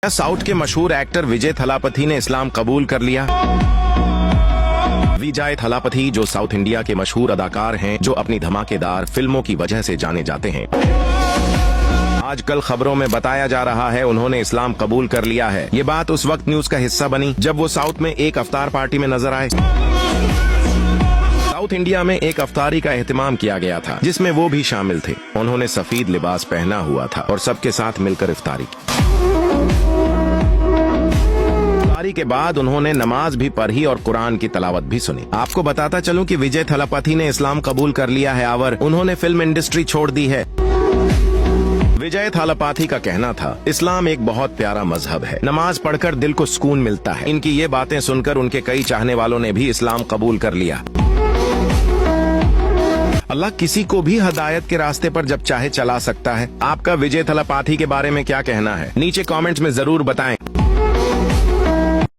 South के मशहूर actor विजय थलापति ने इस्लाम कबूल कर लिया। विजय थलापति जो साउथ इंडिया के मशहूर अदाकार हैं, जो अपनी धमाकेदार फिल्मों की वजह से जाने जाते हैं, आजकल खबरों में बताया जा रहा है उन्होंने इस्लाम कबूल कर लिया है। ये बात उस वक्त न्यूज का हिस्सा बनी जब वो साउथ में एक अफ्तार पार्टी में नजर आए। साउथ इंडिया में एक अफ्तारी का एहतमाम किया गया था जिसमें वो भी शामिल थे। उन्होंने सफेद लिबास पहना हुआ था और सबके साथ मिलकर इफ्तारी की। इफ्तारी के बाद उन्होंने नमाज भी पढ़ी और कुरान की तलावत भी सुनी। आपको बताता चलूं कि विजय थलापति ने इस्लाम कबूल कर लिया है और उन्होंने फिल्म इंडस्ट्री छोड़ दी है। विजय थलापति का कहना था, इस्लाम एक बहुत प्यारा मजहब है, नमाज पढ़कर दिल को सुकून मिलता है। इनकी ये बातें सुनकर उनके कई चाहने वालों ने भी इस्लाम कबूल कर लिया। अल्लाह किसी को भी हिदायत के रास्ते पर जब चाहे चला सकता है। आपका विजय थलापति के बारे में क्या कहना है, नीचे कमेंट्स में जरूर बताएं।